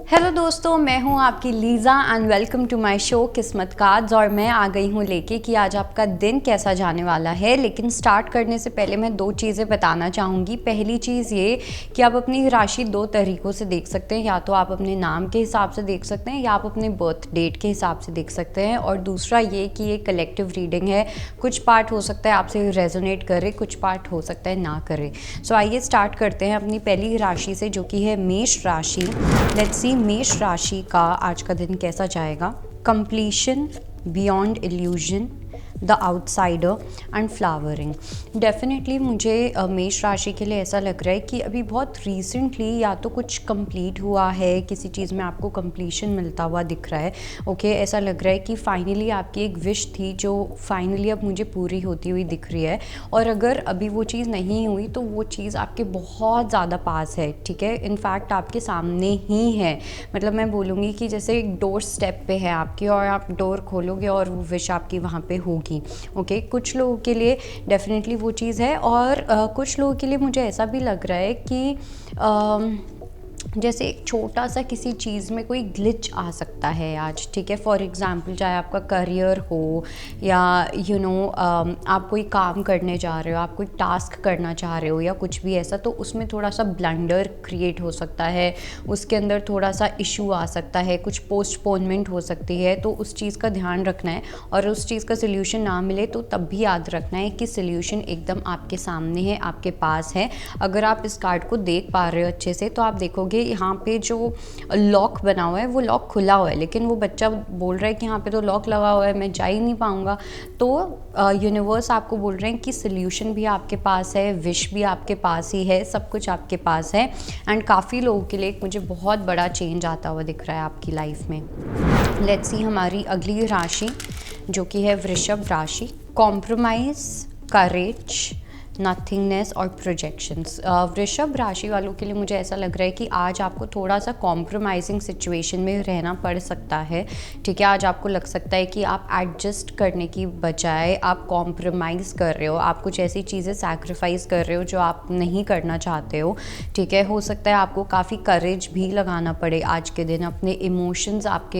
Hello दोस्तों, मैं हूं आपकी Lisa and welcome to my show Kismat cards. और मैं आ गई हूं लेके कि आज आपका दिन कैसा जाने वाला है। लेकिन स्टार्ट करने से पहले मैं दो चीज़ें बताना चाहूँगी। पहली चीज़ ये कि आप अपनी राशि दो तरीक़ों से देख सकते हैं, या तो आप अपने नाम के हिसाब से देख सकते हैं या आप अपने बर्थ डेट के हिसाब से देख सकते हैं। और दूसरा ये कि ये कलेक्टिव रीडिंग है, कुछ पार्ट हो सकता है आपसे रेजोनेट करे, कुछ पार्ट हो सकता है ना करे। सो आइए स्टार्ट करते हैं अपनी पहली राशि से, जो कि है मेष राशि। लेट्स सी मेष राशि का आज का दिन कैसा जाएगा। Completion, beyond illusion, the outsider and flowering. Definitely मुझे मेष राशि के लिए ऐसा लग रहा है कि अभी बहुत रिसेंटली या तो कुछ कंप्लीट हुआ है, किसी चीज़ में आपको कंप्लीशन मिलता हुआ दिख रहा है। ओके, ऐसा लग रहा है कि फाइनली आपकी एक विश थी जो फाइनली अब मुझे पूरी होती हुई दिख रही है। और अगर अभी वो चीज़ नहीं हुई तो वो चीज़ आपके बहुत ज़्यादा पास है, ठीक है, इनफैक्ट आपके सामने ही है। मतलब मैं बोलूँगी कि जैसे एक डोर स्टेप पे है आपकी और आप डोर खोलोगे और वो विश आपकी वहाँ पे होगी। ओके, कुछ लोगों के लिए डेफिनेटली वो चीज़ है। और कुछ लोगों के लिए मुझे ऐसा भी लग रहा है कि जैसे एक छोटा सा किसी चीज़ में कोई ग्लिच आ सकता है आज, ठीक है। फॉर एग्ज़ाम्पल, चाहे आपका करियर हो या आप कोई काम करने जा रहे हो, आप कोई टास्क करना चाह रहे हो या कुछ भी ऐसा, तो उसमें थोड़ा सा ब्लंडर क्रिएट हो सकता है, उसके अंदर थोड़ा सा इशू आ सकता है, कुछ पोस्टपोनमेंट हो सकती है। तो उस चीज़ का ध्यान रखना है। और उस चीज़ का सोल्यूशन ना मिले तो तब भी याद रखना है कि सोल्यूशन एकदम आपके सामने है, आपके पास है। अगर आप इस कार्ड को देख पा रहे हो अच्छे से तो आप देखोगे यहाँ पे जो लॉक बना हुआ है वो लॉक खुला हुआ है, लेकिन वो बच्चा बोल रहा है कि यहाँ पे तो लॉक लगा हुआ है, मैं जा ही नहीं पाऊँगा। तो यूनिवर्स आपको बोल रहे हैं कि सोल्यूशन भी आपके पास है, विश भी आपके पास ही है, सब कुछ आपके पास है। एंड काफ़ी लोगों के लिए मुझे बहुत बड़ा चेंज आता हुआ दिख रहा है आपकी लाइफ में। लेट्स सी हमारी अगली राशि, जो कि है वृषभ राशि। कॉम्प्रोमाइज़, करेज, नथिंगनेस और प्रोजेक्शंस। वृषभ राशि वालों के लिए मुझे ऐसा लग रहा है कि आज आपको थोड़ा सा कॉम्प्रोमाइजिंग सिचुएशन में रहना पड़ सकता है, ठीक है। आज आपको लग सकता है कि आप एडजस्ट करने की बजाय आप कॉम्प्रोमाइज़ कर रहे हो, आप कुछ ऐसी चीज़ें सैक्रिफाइस कर रहे हो जो आप नहीं करना चाहते हो, ठीक है। हो सकता है आपको काफ़ी करेज भी लगाना पड़े आज के दिन। अपने इमोशंस आप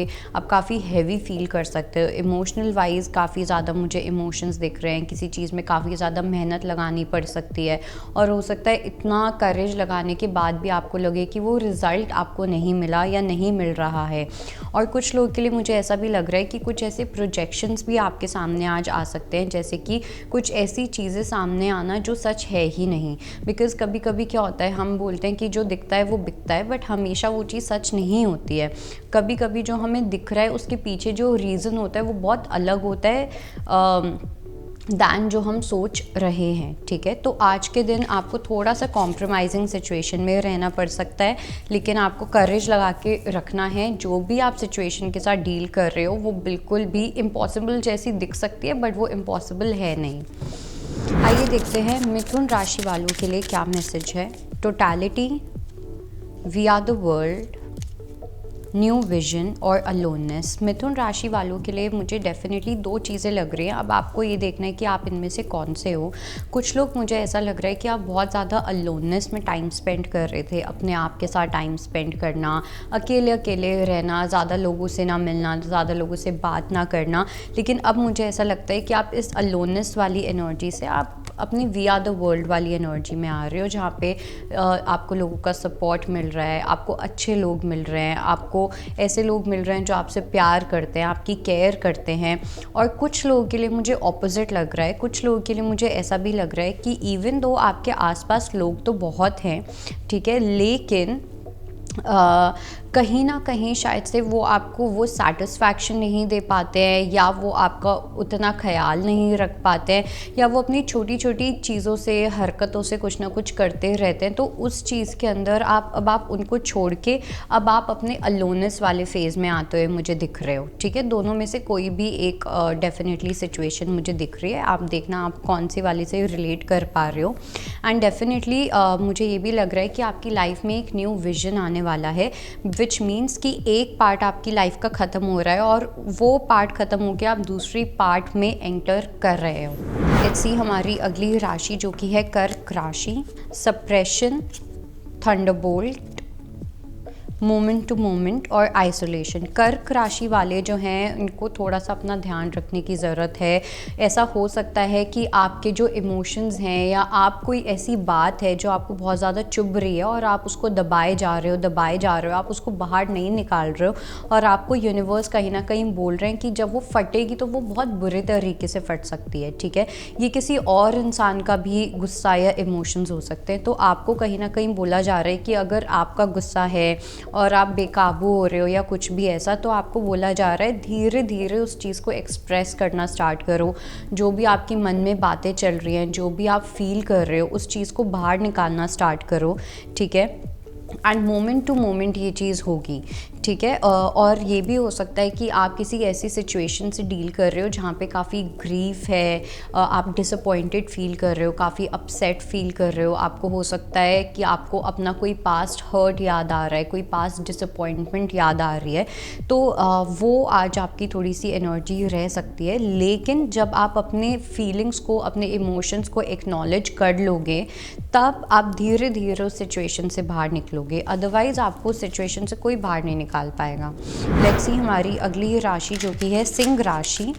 काफ़ी हैवी फील कर सकते हो। इमोशनल वाइज काफ़ी ज़्यादा मुझे इमोशंस दिख रहे हैं, किसी चीज़ में काफ़ी ज़्यादा मेहनत लगानी पड़ सकती है। और हो सकता है इतना करेज लगाने के बाद भी आपको लगे कि वो रिज़ल्ट आपको नहीं मिला या नहीं मिल रहा है। और कुछ लोगों के लिए मुझे ऐसा भी लग रहा है कि कुछ ऐसे प्रोजेक्शंस भी आपके सामने आज आ सकते हैं, जैसे कि कुछ ऐसी चीज़ें सामने आना जो सच है ही नहीं। बिकॉज़ कभी कभी क्या होता है, हम बोलते हैं कि जो दिखता है वो बिकता है, बट हमेशा वो चीज़ सच नहीं होती है। कभी कभी जो हमें दिख रहा है उसके पीछे जो रीज़न होता है वो बहुत अलग होता है दैन जो हम सोच रहे हैं, ठीक है। तो आज के दिन आपको थोड़ा सा कॉम्प्रोमाइजिंग सिचुएशन में रहना पड़ सकता है, लेकिन आपको करेज लगा के रखना है। जो भी आप सिचुएशन के साथ डील कर रहे हो वो बिल्कुल भी इम्पॉसिबल जैसी दिख सकती है, बट वो इम्पॉसिबल है नहीं। आइए देखते हैं मिथुन राशि वालों के लिए क्या मैसेज है। Totality, we are the world, new vision और अलोननेस। मिथुन राशि वालों के लिए मुझे डेफिनेटली दो चीज़ें लग रही हैं। अब आपको ये देखना है कि आप इनमें से कौन से हो। कुछ लोग, मुझे ऐसा लग रहा है कि आप बहुत ज़्यादा अलोननेस में टाइम स्पेंड कर रहे थे, अपने आप के साथ टाइम स्पेंड करना, अकेले अकेले रहना, ज़्यादा लोगों से ना मिलना, ज़्यादा लोगों से बात ना करना। लेकिन अब मुझे ऐसा लगता है कि आप इस अलोननेस वाली एनर्जी से आप अपनी वी आर द वर्ल्ड वाली एनर्जी में आ रहे हो, जहाँ पे आपको लोगों का सपोर्ट मिल रहा है, आपको अच्छे लोग मिल रहे हैं, आपको ऐसे लोग मिल रहे हैं जो आपसे प्यार करते हैं, आपकी केयर करते हैं। और कुछ लोगों के लिए मुझे ऑपोजिट लग रहा है। कुछ लोगों के लिए मुझे ऐसा भी लग रहा है कि इवन दो आपके आसपास लोग तो बहुत हैं, ठीक है, लेकिन कहीं ना कहीं शायद से वो आपको वो सेटिस्फैक्शन नहीं दे पाते हैं, या वो आपका उतना ख्याल नहीं रख पाते हैं, या वो अपनी छोटी छोटी चीज़ों से, हरकतों से कुछ ना कुछ करते रहते हैं। तो उस चीज़ के अंदर आप उनको छोड़ के अब आप अपने अलोननेस वाले फेज़ में आते हुए मुझे दिख रहे हो, ठीक है। दोनों में से कोई भी एक डेफिनेटली सिचुएशन मुझे दिख रही है। आप देखना आप कौन सी वाली से रिलेट कर पा रहे हो। एंड डेफिनेटली मुझे ये भी लग रहा है कि आपकी लाइफ में एक न्यू विजन आने वाला है, विच मीन्स कि एक पार्ट आपकी लाइफ का ख़त्म हो रहा है और वो पार्ट ख़त्म हो गया, आप दूसरी पार्ट में एंटर कर रहे हो। लेट्स सी हमारी अगली राशि, जो कि है कर्क राशि। Suppression, thunderbolt, moment to moment और आइसोलेशन। कर्क राशि वाले जो हैं इनको थोड़ा सा अपना ध्यान रखने की ज़रूरत है। ऐसा हो सकता है कि आपके जो इमोशंस हैं या आप कोई ऐसी बात है जो आपको बहुत ज़्यादा चुभ रही है और आप उसको दबाए जा रहे हो, आप उसको बाहर नहीं निकाल रहे हो और आपको यूनिवर्स कहीं ना कहीं बोल रहे हैं कि जब वो फटेगी तो वो बहुत बुरे तरीके से फट सकती है, ठीक है। ये किसी और इंसान का भी गुस्सा या इमोशंस हो सकते हैं। तो आपको कहीं ना कहीं बोला जा रहा है कि अगर आपका गुस्सा है और आप बेकाबू हो रहे हो या कुछ भी ऐसा, तो आपको बोला जा रहा है धीरे धीरे उस चीज़ को एक्सप्रेस करना स्टार्ट करो। जो भी आपके मन में बातें चल रही हैं, जो भी आप फील कर रहे हो, उस चीज़ को बाहर निकालना स्टार्ट करो, ठीक है। एंड मोमेंट टू मोमेंट ये चीज़ होगी, ठीक है। और ये भी हो सकता है कि आप किसी ऐसी सिचुएशन से डील कर रहे हो जहाँ पे काफ़ी ग्रीफ है, आप डिसअपॉइंटेड फील कर रहे हो, काफ़ी अपसेट फील कर रहे हो। आपको हो सकता है कि आपको अपना कोई पास्ट हर्ट याद आ रहा है, कोई पास्ट डिसअपॉइंटमेंट याद आ रही है, तो वो आज आपकी थोड़ी सी एनर्जी रह सकती है। लेकिन जब आप अपने फीलिंग्स को, अपने इमोशंस को एक्नॉलेज कर लोगे, तब आप धीरे धीरे उस सिचुएशन से बाहर निकलोगे। अदरवाइज़ आपको सिचुएशन से कोई बाहर नहीं निकाल पाएगा। लेट्स सी हमारी अगली राशि जो कि है सिंह राशि।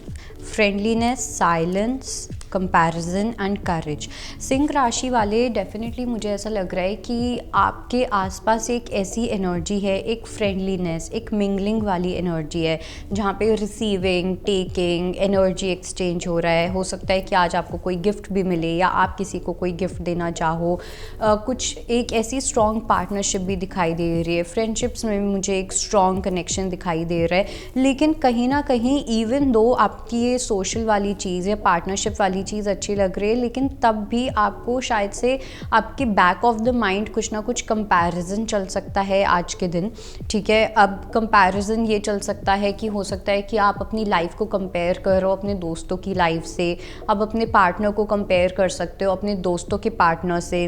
Friendliness, silence, comparison and courage. Singh राशि वाले डेफिनेटली मुझे ऐसा लग रहा है कि आपके आसपास एक ऐसी एनर्जी है, एक फ्रेंडलीनेस, एक मिंगलिंग वाली एनर्जी है, जहाँ पे रिसीविंग, टेकिंग, एनर्जी एक्सचेंज हो रहा है। हो सकता है कि आज आपको कोई गिफ्ट भी मिले या आप किसी को कोई गिफ्ट देना चाहो। कुछ एक ऐसी स्ट्रॉन्ग पार्टनरशिप भी दिखाई दे रही है। फ्रेंडशिप्स में भी मुझे एक स्ट्रॉन्ग कनेक्शन दिखाई दे रहा है। लेकिन कहीं ना कहीं इवन दो आपकी ये सोशल वाली चीज़ या पार्टनरशिप वाली चीज़ अच्छी लग रही है, लेकिन तब भी आपको शायद से आपके बैक ऑफ द माइंड कुछ ना कुछ कंपैरिजन चल सकता है आज के दिन, ठीक है। अब कंपैरिजन ये चल सकता है कि हो सकता है कि आप अपनी लाइफ को कंपेयर करो अपने दोस्तों की लाइफ से, अब अपने पार्टनर को कंपेयर कर सकते हो अपने दोस्तों के पार्टनर से।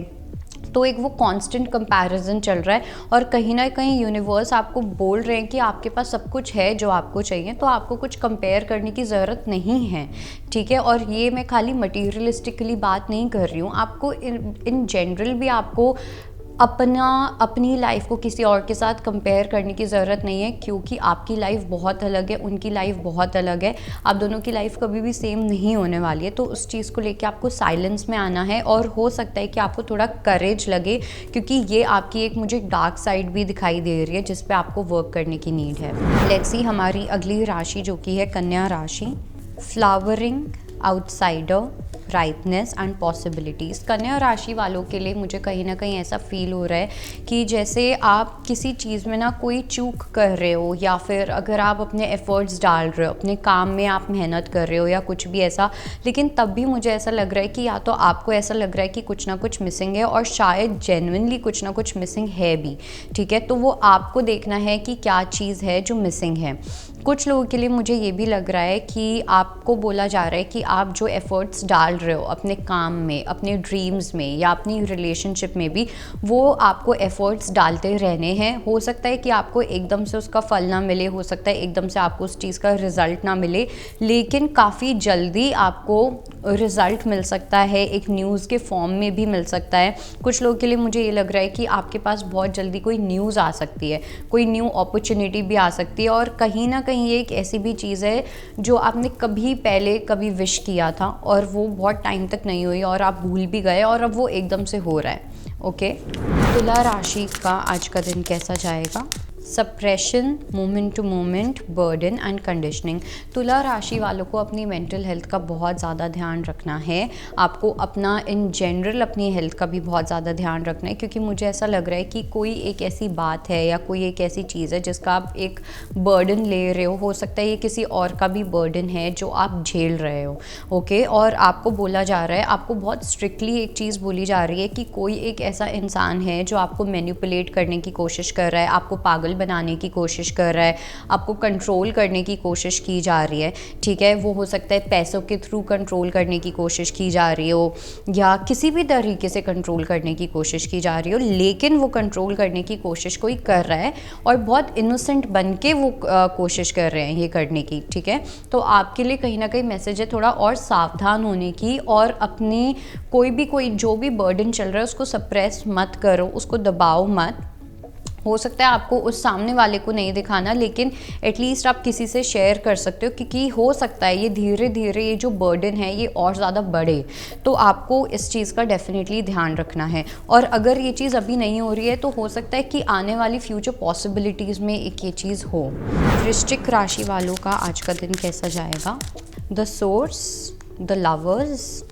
तो एक वो कांस्टेंट कंपैरिजन चल रहा है और कहीं ना कहीं यूनिवर्स आपको बोल रहे हैं कि आपके पास सब कुछ है जो आपको चाहिए, तो आपको कुछ कंपेयर करने की ज़रूरत नहीं है, ठीक है। और ये मैं खाली मटीरियलिस्टिकली बात नहीं कर रही हूँ, आपको इन जनरल भी आपको अपनी लाइफ को किसी और के साथ कंपेयर करने की ज़रूरत नहीं है, क्योंकि आपकी लाइफ बहुत अलग है, उनकी लाइफ बहुत अलग है। आप दोनों की लाइफ कभी भी सेम नहीं होने वाली है। तो उस चीज़ को लेके आपको साइलेंस में आना है और हो सकता है कि आपको थोड़ा करेज लगे, क्योंकि ये आपकी एक मुझे डार्क साइड भी दिखाई दे रही है जिस पे आपको वर्क करने की नीड है। लेट्स सी हमारी अगली राशि जो कि है कन्या राशि। Flowering, outsider, rightness and possibilities. कन्या राशि वालों के लिए मुझे कहीं ना कहीं ऐसा फील हो रहा है कि जैसे आप किसी चीज़ में ना कोई चूक कर रहे हो, या फिर अगर आप अपने एफर्ट्स डाल रहे हो, अपने काम में आप मेहनत कर रहे हो या कुछ भी ऐसा, लेकिन तब भी मुझे ऐसा लग रहा है कि या तो आपको ऐसा लग रहा है कि कुछ ना कुछ मिसिंग है, और शायद जेन्युइनली कुछ ना कुछ मिसिंग है भी, ठीक है। तो वो आपको देखना है कि क्या चीज़ है जो मिसिंग है। कुछ लोगों के लिए मुझे ये भी लग रहा है कि आपको बोला जा रहा है कि आप जो एफ़र्ट्स डाल रहे हो अपने काम में, अपने ड्रीम्स में या अपनी रिलेशनशिप में भी, वो आपको एफ़र्ट्स डालते रहने हैं। हो सकता है कि आपको एकदम से उसका फल ना मिले, हो सकता है एकदम से आपको उस चीज़ का रिज़ल्ट ना मिले, लेकिन काफ़ी जल्दी आपको रिज़ल्ट मिल सकता है, एक न्यूज़ के फॉर्म में भी मिल सकता है। कुछ लोगों के लिए मुझे ये लग रहा है कि आपके पास बहुत जल्दी कोई न्यूज़ आ सकती है, कोई न्यू अपॉर्चुनिटी भी आ सकती है, और कहीं ना कहीं ये एक ऐसी भी चीज़ है जो आपने कभी पहले कभी विश किया था और वो बहुत टाइम तक नहीं हुई और आप भूल भी गए, और अब वो एकदम से हो रहा है। ओके, तुला राशि का आज का दिन कैसा जाएगा? Suppression, moment to moment, burden and conditioning. तुला राशि वालों को अपनी मेंटल हेल्थ का बहुत ज़्यादा ध्यान रखना है। आपको अपना इन जनरल अपनी हेल्थ का भी बहुत ज़्यादा ध्यान रखना है, क्योंकि मुझे ऐसा लग रहा है कि कोई एक ऐसी बात है या कोई एक ऐसी चीज़ है जिसका आप एक बर्डन ले रहे हो सकता है ये किसी और का भी बर्डन है जो आप झेल रहे हो। ओके, और आपको बोला जा रहा है, आपको बहुत स्ट्रिक्टली एक चीज़ बोली जा रही है कि कोई एक ऐसा इंसान है जो आपको मैनिपुलेट करने की कोशिश कर रहा है, आपको पागल बनाने की कोशिश कर रहा है, आपको कंट्रोल करने की कोशिश की जा रही है, ठीक है। वो हो सकता है पैसों के थ्रू कंट्रोल करने की कोशिश की जा रही हो, या किसी भी तरीके से कंट्रोल करने की कोशिश की जा रही हो, लेकिन वो कंट्रोल करने की कोशिश कोई कर रहा है और बहुत इनोसेंट बन के वो कोशिश कर रहे हैं ये करने की, ठीक है। तो आपके लिए कहीं ना कहीं मैसेज है थोड़ा और सावधान होने की, और अपने कोई जो भी बर्डन चल रहा है उसको सप्रेस मत करो, उसको दबाओ मत, हो सकता है आपको उस सामने वाले को नहीं दिखाना, लेकिन एटलीस्ट आप किसी से शेयर कर सकते हो, क्योंकि हो सकता है ये धीरे धीरे ये जो बर्डन है ये और ज़्यादा बढ़े। तो आपको इस चीज़ का डेफिनेटली ध्यान रखना है। और अगर ये चीज़ अभी नहीं हो रही है तो हो सकता है कि आने वाली फ्यूचर पॉसिबिलिटीज़ में एक ये चीज़ हो। वृश्चिक राशि वालों का आज का दिन कैसा जाएगा? The source, the lovers,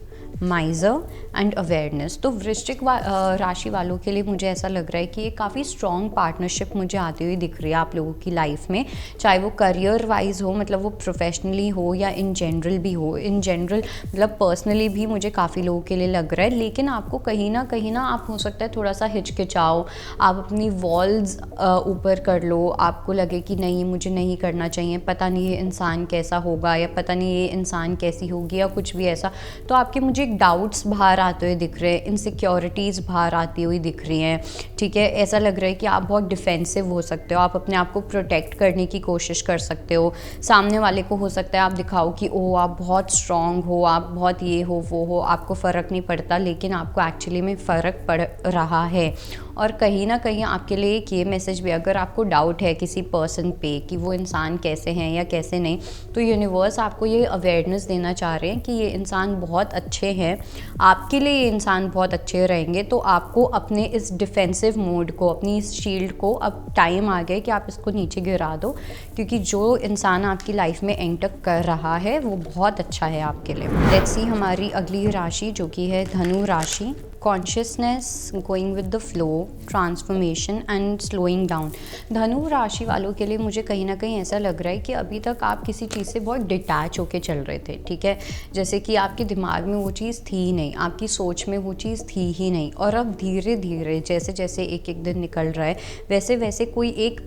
माइजर and awareness. तो वृश्चिक राशि वालों के लिए मुझे ऐसा लग रहा है कि ये काफ़ी स्ट्रॉन्ग पार्टनरशिप मुझे आती हुई दिख रही है आप लोगों की लाइफ में, चाहे वो करियर वाइज हो, मतलब वो प्रोफेशनली हो या इन जनरल भी हो। इन जनरल मतलब पर्सनली भी मुझे काफ़ी लोगों के लिए लग रहा है, लेकिन आपको कहीं ना आप हो सकता है थोड़ा सा हिचकिचाओ, आप अपनी वॉल्स ऊपर कर लो, आपको लगे कि नहीं मुझे नहीं करना चाहिए, पता नहीं ये इंसान कैसा होगा या पता नहीं ये इंसान कैसी होगी या कुछ भी ऐसा। तो आपके मुझे डाउट्स बाहर आते हुए दिख रहे हैं, इनसिक्योरिटीज़ बाहर आती हुई दिख रही हैं, ठीक है। ऐसा लग रहा है कि आप बहुत डिफेंसिव हो सकते हो, आप अपने आप को प्रोटेक्ट करने की कोशिश कर सकते हो। सामने वाले को हो सकता है आप दिखाओ कि ओ आप बहुत स्ट्रॉन्ग हो, आप बहुत ये हो वो हो, आपको फ़र्क नहीं पड़ता, लेकिन आपको एक्चुअली में फ़र्क पड़ रहा है। और कहीं ना कहीं आपके लिए एक ये मैसेज भी, अगर आपको डाउट है किसी पर्सन पे कि वो इंसान कैसे हैं या कैसे नहीं, तो यूनिवर्स आपको ये अवेयरनेस देना चाह रहे हैं कि ये इंसान बहुत अच्छे हैं, आपके लिए ये इंसान बहुत अच्छे रहेंगे। तो आपको अपने इस डिफेंसिव मोड को, अपनी इस शील्ड को, अब टाइम आ गया कि आप इसको नीचे गिरा दो, क्योंकि जो इंसान आपकी लाइफ में एंटर कर रहा है वो बहुत अच्छा है आपके लिए। लेट्स सी हमारी अगली राशि जो कि है धनु राशि। Consciousness, going with the flow, transformation and slowing down. धनु राशि वालों के लिए मुझे कहीं ना कहीं ऐसा लग रहा है कि अभी तक आप किसी चीज़ से बहुत डिटैच होके चल रहे थे, ठीक है। जैसे कि आपके दिमाग में वो चीज़ थी ही नहीं, आपकी सोच में वो चीज़ थी ही नहीं, और अब धीरे धीरे जैसे जैसे एक एक दिन निकल रहा है वैसे वैसे कोई एक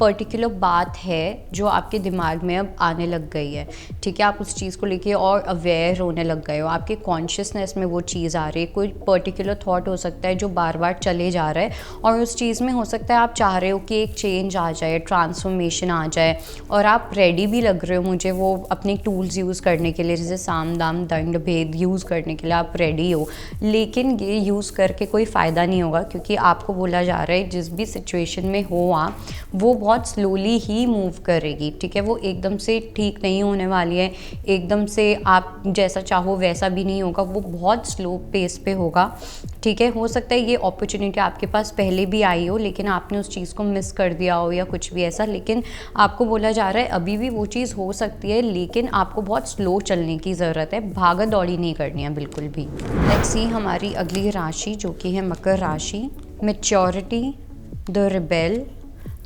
पर्टिकुलर बात है जो आपके दिमाग में अब आने लग गई है, ठीक है। आप उस चीज़ को लेके और अवेयर होने लग गए हो, आपके कॉन्शियसनेस में वो चीज़ आ रही है। कोई पर्टिकुलर थॉट हो सकता है जो बार बार चले जा रहा है, और उस चीज़ में हो सकता है आप चाह रहे हो कि एक चेंज आ जाए, ट्रांसफॉर्मेशन आ जाए, और आप रेडी भी लग रहे हो मुझे वो अपने टूल्स यूज़ करने के लिए, जैसे साम दाम दंड भेद यूज़ करने के लिए आप रेडी हो। लेकिन ये यूज़ करके कोई फ़ायदा नहीं होगा, क्योंकि आपको बोला जा रहा है जिस भी सिचुएशन में हो आप, वो बहुत स्लोली ही मूव करेगी, ठीक है। वो एकदम से ठीक नहीं होने वाली है, एकदम से आप जैसा चाहो वैसा भी नहीं होगा, वो बहुत स्लो पेस पे होगा, ठीक है। हो सकता है ये अपॉर्चुनिटी आपके पास पहले भी आई हो, लेकिन आपने उस चीज़ को मिस कर दिया हो या कुछ भी ऐसा, लेकिन आपको बोला जा रहा है अभी भी वो चीज़ हो सकती है, लेकिन आपको बहुत स्लो चलने की ज़रूरत है, भागा दौड़ी नहीं करनी है बिल्कुल भी। लेट्स सी हमारी अगली राशि जो कि है मकर राशि। Maturity, the rebel,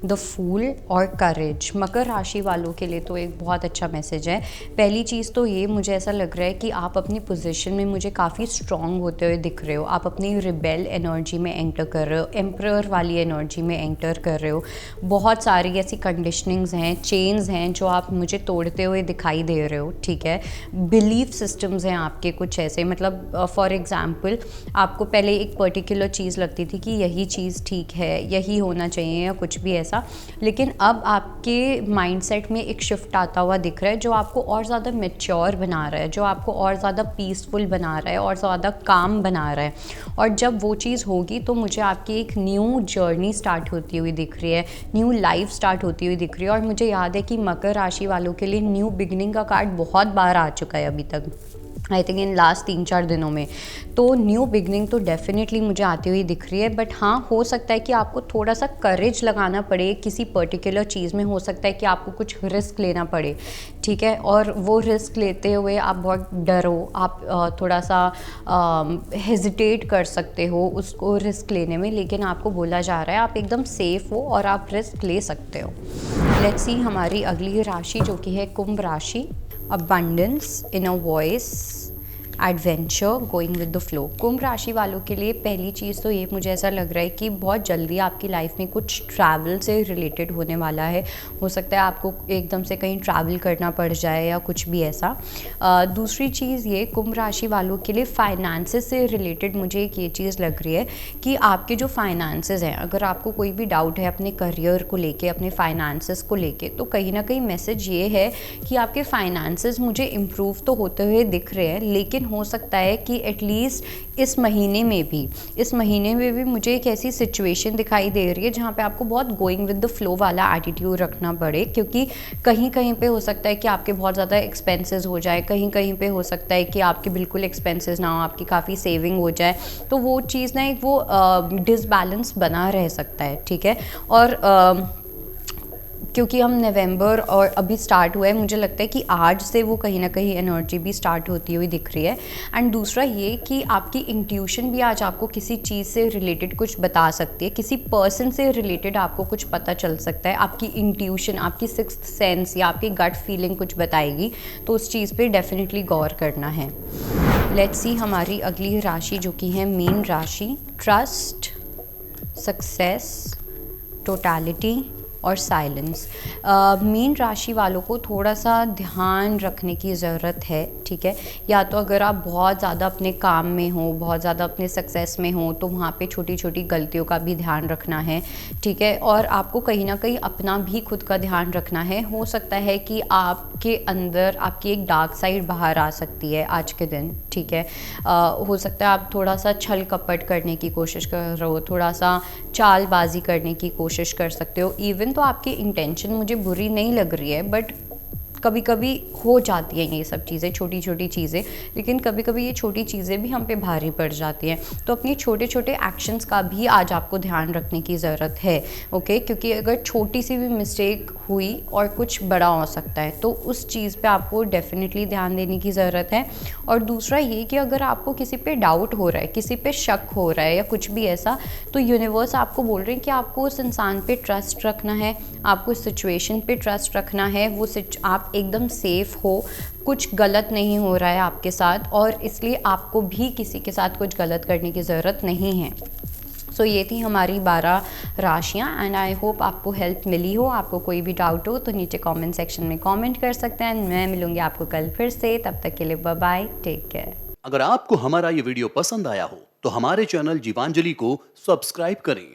the fool और करेज। मकर राशि वालों के लिए तो एक बहुत अच्छा मैसेज है। पहली चीज़ तो ये मुझे ऐसा लग रहा है कि आप अपनी पोजीशन में मुझे काफ़ी स्ट्रॉन्ग होते हुए दिख रहे हो, आप अपनी रिबेल एनर्जी में एंटर कर रहे हो, एम्परर वाली एनर्जी में एंटर कर रहे हो। बहुत सारी ऐसी कंडीशनिंग्स हैं, चेन्स हैं जो आप मुझे तोड़ते हुए दिखाई दे रहे हो, ठीक है। बिलीफ सिस्टम्स हैं आपके कुछ ऐसे, मतलब फॉर एग्ज़ाम्पल आपको पहले एक पर्टिकुलर चीज़ लगती थी कि यही चीज़ ठीक है, यही होना चाहिए या कुछ भी ऐसा, लेकिन अब आपके माइंडसेट में एक शिफ्ट आता हुआ दिख रहा है जो आपको और ज़्यादा मैच्योर बना रहा है, जो आपको और ज़्यादा पीसफुल बना रहा है और ज़्यादा काम बना रहा है। और जब वो चीज़ होगी तो मुझे आपकी एक न्यू जर्नी स्टार्ट होती हुई दिख रही है, न्यू लाइफ स्टार्ट होती हुई दिख रही है। और मुझे याद है कि मकर राशि वालों के लिए न्यू बिगनिंग का कार्ड बहुत बार आ चुका है अभी तक, आई थिंक इन लास्ट 3-4 दिनों में। तो न्यू बिगनिंग तो डेफिनेटली मुझे आती हुई दिख रही है, बट हाँ हो सकता है कि आपको थोड़ा सा करेज लगाना पड़े किसी पर्टिकुलर चीज़ में, हो सकता है कि आपको कुछ रिस्क लेना पड़े, ठीक है। और वो रिस्क लेते हुए आप बहुत डरो, आप थोड़ा सा हेजिटेट कर सकते हो उसको रिस्क लेने में, लेकिन आपको बोला जा रहा है आप एकदम सेफ़ हो और आप रिस्क ले सकते हो। लेट्स सी हमारी अगली राशि जो कि है कुंभ राशि। abundance, inner voice, adventure, going with the flow. कुंभ राशि वालों के लिए पहली चीज़ तो ये मुझे ऐसा लग रहा है कि बहुत जल्दी आपकी लाइफ में कुछ ट्रैवल से रिलेटेड होने वाला है। हो सकता है आपको एकदम से कहीं ट्रैवल करना पड़ जाए या कुछ भी ऐसा। दूसरी चीज़ ये कुंभ राशि वालों के लिए फाइनेंसेस से रिलेटेड मुझे एक ये चीज़ लग रही है कि आपके जो फाइनेंसेस हैं, अगर आपको कोई भी डाउट है अपने करियर को लेके, अपने फाइनेंसेस को लेके, तो कहीं ना कहीं मैसेज ये है कि आपके फाइनेंसेस मुझे इम्प्रूव तो होते हुए दिख रहे हैं, लेकिन लेकिन हो सकता है कि एटलीस्ट इस महीने में भी मुझे एक ऐसी सिचुएशन दिखाई दे रही है जहाँ पे आपको बहुत गोइंग विद द फ्लो वाला एटीट्यूड रखना पड़े, क्योंकि कहीं कहीं पे हो सकता है कि आपके बहुत ज़्यादा एक्सपेंसेस हो जाए, कहीं कहीं पे हो सकता है कि आपके बिल्कुल एक्सपेंसेस ना हो, आपकी काफ़ी सेविंग हो जाए। तो वो चीज़ ना एक वो डिसबैलेंस बना रह सकता है, ठीक है। और क्योंकि हम नवंबर और अभी स्टार्ट हुआ है, मुझे लगता है कि आज से वो कहीं ना कहीं एनर्जी भी स्टार्ट होती हुई दिख रही है। एंड दूसरा ये कि आपकी इंट्यूशन भी आज आपको किसी चीज़ से रिलेटेड कुछ बता सकती है, किसी पर्सन से रिलेटेड आपको कुछ पता चल सकता है। आपकी इंट्यूशन, आपकी सिक्स्थ सेंस या आपकी गट फीलिंग कुछ बताएगी, तो उस चीज़ पे डेफिनेटली गौर करना है। लेट्स सी हमारी अगली राशि जो कि है मीन राशि। ट्रस्ट, सक्सेस, टोटलिटी और साइलेंस। मीन राशि वालों को थोड़ा सा ध्यान रखने की ज़रूरत है, ठीक है। या तो अगर आप बहुत ज़्यादा अपने काम में हो, बहुत ज़्यादा अपने सक्सेस में हो, तो वहाँ पे छोटी छोटी गलतियों का भी ध्यान रखना है, ठीक है। और आपको कहीं ना कहीं अपना भी खुद का ध्यान रखना है। हो सकता है कि आपके अंदर आपकी एक डार्क साइड बाहर आ सकती है आज के दिन, ठीक है। हो सकता है आप थोड़ा सा छल कपट करने की कोशिश कर रहे हो, थोड़ा सा चालबाजी करने की कोशिश कर सकते हो। इवन तो आपकी इंटेंशन मुझे बुरी नहीं लग रही है, बट कभी कभी हो जाती हैं ये सब चीज़ें, छोटी छोटी चीज़ें, लेकिन कभी कभी ये छोटी चीज़ें भी हम पे भारी पड़ जाती हैं। तो अपनी छोटे छोटे एक्शंस का भी आज आपको ध्यान रखने की ज़रूरत है, ओके। क्योंकि अगर छोटी सी भी मिस्टेक हुई और कुछ बड़ा हो सकता है, तो उस चीज़ पे आपको डेफिनेटली ध्यान देने की ज़रूरत है। और दूसरा ये कि अगर आपको किसी पे डाउट हो रहा है, किसी पे शक हो रहा है या कुछ भी ऐसा, तो यूनिवर्स आपको बोल रहे हैं कि आपको उस इंसान पे ट्रस्ट रखना है, आपको उस सिचुएशन पे ट्रस्ट रखना है। वो आप एकदम सेफ हो, कुछ गलत नहीं हो रहा है आपके साथ, और इसलिए आपको भी किसी के साथ कुछ गलत करने की ज़रूरत नहीं है। सो ये थी हमारी 12 राशियाँ एंड आई होप आपको हेल्प मिली हो। आपको कोई भी डाउट हो तो नीचे कमेंट सेक्शन में कमेंट कर सकते हैं। मैं मिलूंगी आपको कल फिर से, तब तक के लिए बाय बाय, टेक केयर। अगर आपको हमारा ये वीडियो पसंद आया हो तो हमारे चैनल जीवांजलि को सब्सक्राइब करें